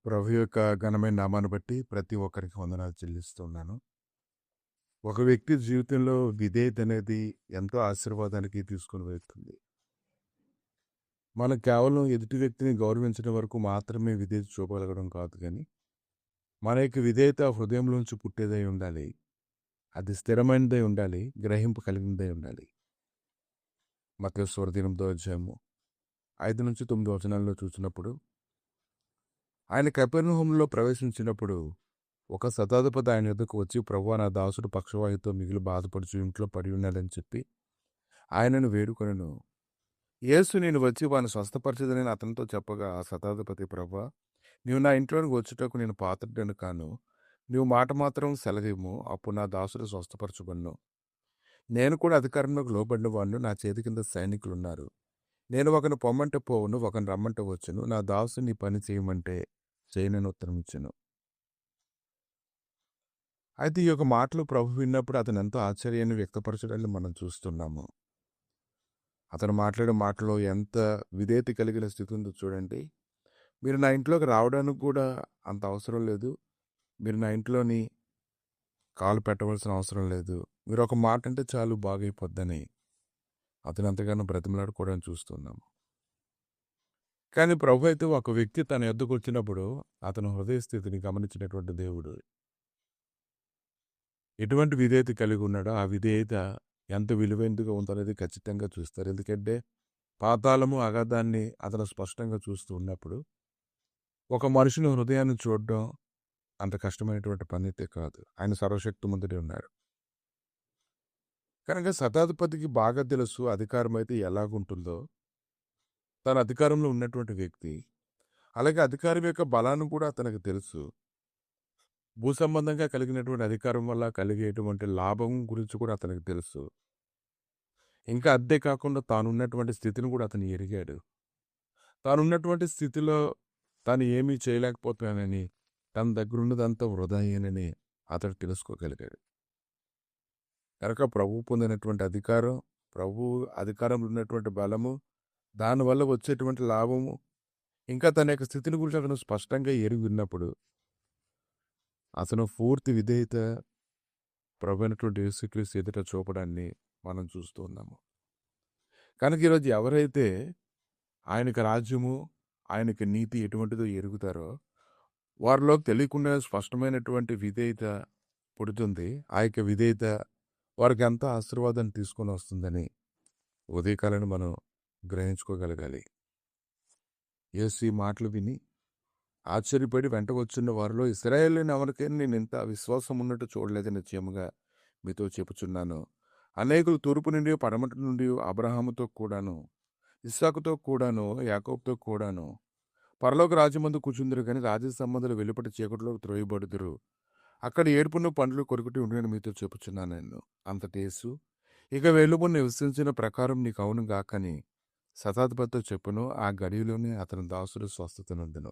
ప్రభు యొక్క ఘనమైన నామాన్ని బట్టి ప్రతి ఒక్కరికి వందనాలు చెల్లిస్తున్నాను. ఒక వ్యక్తి జీవితంలో విధేయత అనేది ఎంతో ఆశీర్వాదానికి తీసుకొని వెళ్తుంది. మనం కేవలం ఎదుటి వ్యక్తిని గౌరవించడం వరకు మాత్రమే విధేయత చూపగలగడం కాదు కానీ, మన యొక్క విధేయత హృదయంలోంచి పుట్టేదై ఉండాలి. అది స్థిరమైనదై ఉండాలి. గ్రహింపు కలిగినదై ఉండాలి. మత్తయి సువార్త 8వ అధ్యాయము 5-9 వచనాల్లో చూసినప్పుడు, ఆయన కపెర్నహూములో ప్రవేశించినప్పుడు ఒక శతాధిపతి ఆయన యొద్దకు వచ్చి, ప్రభువా, నా దాసుడు పక్షవాయువుతో మిగులు బాధపడుచు ఇంట్లో పడి ఉన్నాడని చెప్పి ఆయనను వేడుకొనెను. యేసు, నేను వచ్చి వాని స్వస్థపరచదని అతనితో చెప్పగా, ఆ శతాధిపతి, ప్రభువా, నీవు నా ఇంట్లోనికి వచ్చుటకు నేను పాత్రుడను కాను. నీవు మాట మాత్రం సెలవిమ్ము, అప్పుడు నా దాసుడు స్వస్థపరచబడును. నేను కూడా అధికారంలోకి లోబడిన వాడిని, నా చేతి కింద సైనికులున్నారు. నేను ఒకని పొమ్మంటే పోవును, ఒకని రమ్మంటే వచ్చును. నా దాసుని పని చేయమంటే చేయనని ఉత్తరం ఇచ్చెను. అయితే ఈ యొక్క మాటలు ప్రభు విన్నప్పుడు అతను ఎంతో ఆశ్చర్యాన్ని వ్యక్తపరచడాన్ని మనం చూస్తున్నాము. అతను మాట్లాడే మాటలో ఎంత విధేయత కలిగిన స్థితి ఉందో చూడండి. మీరు నా ఇంట్లోకి రావడానికి కూడా అంత అవసరం లేదు. మీరు నా ఇంట్లోని కాలు పెట్టవలసిన అవసరం లేదు. మీరు ఒక మాట అంటే చాలు బాగైపోద్దని అతను ఎంతగానో బ్రతిమలాడుకోవడం చూస్తున్నాము. కానీ ప్రభు అయితే ఒక వ్యక్తి తన యొద్దకు వచ్చినప్పుడు అతను హృదయ స్థితిని గమనించినటువంటి దేవుడు. ఎటువంటి విధేయత కలిగి ఉన్నాడో ఆ విధేయత ఎంత విలువైనదిగా ఉందనేది ఖచ్చితంగా చూస్తారు. ఎందుకంటే పాతాళము అగాధాన్ని అతను స్పష్టంగా చూస్తూ ఉన్నప్పుడు ఒక మనుషుని హృదయాన్ని చూడడం అంత కష్టమైనటువంటి పని అయితే కాదు. ఆయన సర్వశక్తిమంతుడే ఉన్నాడు. కనుక శతాధిపతికి బాగా తెలుసు అధికారం అయితే ఎలాగుంటుందో. తన అధికారంలో ఉన్నటువంటి వ్యక్తి, అలాగే అధికారం యొక్క బలాన్ని కూడా అతనికి తెలుసు. భూ సంబంధంగా కలిగినటువంటి అధికారం వల్ల కలిగేటువంటి లాభం గురించి కూడా అతనికి తెలుసు. ఇంకా అంతే కాకుండా తానున్నటువంటి స్థితిని కూడా అతను ఎరిగాడు. తానున్నటువంటి స్థితిలో తాను ఏమీ చేయలేకపోతున్నానని, తన దగ్గరున్నదంతా వృధా అయ్యానని అతడు తెలుసుకోగలిగాడు. కనుక ప్రభువు పొందినటువంటి అధికారం, ప్రభు అధికారంలో ఉన్నటువంటి బలము, దానివల్ల వచ్చేటువంటి లాభము, ఇంకా తన యొక్క స్థితిని గురించి అతను స్పష్టంగా ఎరిగి ఉన్నప్పుడు అతను పూర్తి విధేయత ప్రభు అయినటువంటి యేసుక్రీస్తు ఎదుట చూపడాన్ని మనం చూస్తూ ఉన్నాము. కనుక ఈరోజు ఎవరైతే ఆయనకి రాజ్యము, ఆయనకి నీతి ఎటువంటిదో ఎరుగుతారో వారిలో తెలియకుండా స్పష్టమైనటువంటి విధేయత పుడుతుంది. ఆ యొక్క విధేయత వారికి ఎంతో ఆశీర్వాదాన్ని తీసుకొని వస్తుందని ఉదయకాలను మనం గ్రహించుకోగలగాలి. యేసు ఈ మాటలు విని ఆశ్చర్యపడి వెంట వచ్చిన వారిలో ఇశ్రాయేలుని ఎవరికైనా నేను ఇంత విశ్వాసం ఉన్నట్టు చూడలేదు, నిశ్చయముగా మీతో చెప్పుచున్నాను. అనేకులు తూర్పు నుండి పడమట నుండి అబ్రహాముతో కూడాను, ఇస్సాకుతో కూడాను, యాకోబుతో కూడాను పరలోక రాజ్యమందు కూర్చుందరు, కానీ రాజ్య సంబంధాలు వెలుపటి చీకటిలో త్రోయబడుదురు. అక్కడ ఏడుపును పండ్లు కొరుకుటి ఉండని మీతో చెప్పుచున్నాను నేను. అంతటి యేసు, ఇక వెలుపు నివసించిన ప్రకారం నీకు అవును గాకని శతాధిపతితో చెప్పును. ఆ గడియలోనే అతని దాసుడు స్వస్థత నొందెను.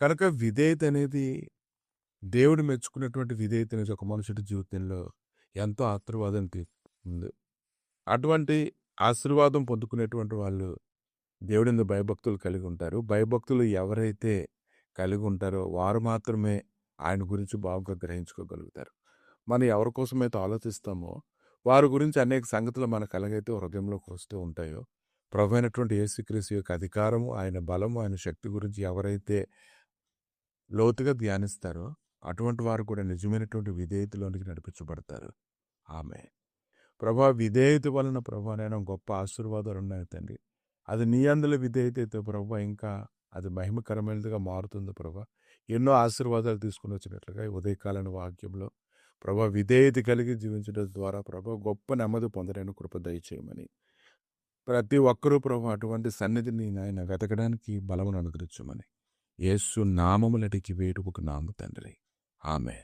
కనుక విధేయత అనేది, దేవుడు మెచ్చుకున్నటువంటి విధేయత అనేది ఒక మనుషుడి జీవితంలో ఎంతో ఆశీర్వాదం ఉంది. అటువంటి ఆశీర్వాదం పొందుకునేటువంటి వాళ్ళు దేవుడిని భయభక్తులు కలిగి ఉంటారు. భయభక్తులు ఎవరైతే కలిగి ఉంటారో వారు మాత్రమే ఆయన గురించి బాగా గ్రహించుకోగలుగుతారు. మనం ఎవరి కోసమైతే ఆలోచిస్తామో వారి గురించి అనేక సంగతులు మనకు ఎలాగైతే హృదయంలోకి వస్తూ ఉంటాయో, ప్రభు అయినటువంటి యేసుక్రీస్తు యొక్క అధికారము, ఆయన బలము, ఆయన శక్తి గురించి ఎవరైతే లోతుగా ధ్యానిస్తారో అటువంటి వారు కూడా నిజమైనటువంటి విధేయతలోనికి నడిపించబడతారు. ఆమె ప్రభా, విధేయత వలన ప్రభా నేను గొప్ప ఆశీర్వాదాలు ఉన్నాయి తండ్రి. అది నీ అందులో విధేయత అయితే ప్రభా ఇంకా అది మహిమకరమైనదిగా మారుతుంది ప్రభా. ఎన్నో ఆశీర్వాదాలు తీసుకుని వచ్చినట్లుగా ఈ ఉదయకాలని వాక్యంలో ప్రభా విధేయత కలిగి జీవించడం ద్వారా ప్రభా గొప్ప నెమ్మది పొందడానికి కృప దయచేయమని ప్రతి ఒక్కరూ ప్రభా అటువంటి సన్నిధిని ఆయన వెతకడానికి బలమును అనుగ్రహించమని యేసు నామములటికి వేడుకు నాము తండ్రి. ఆమె.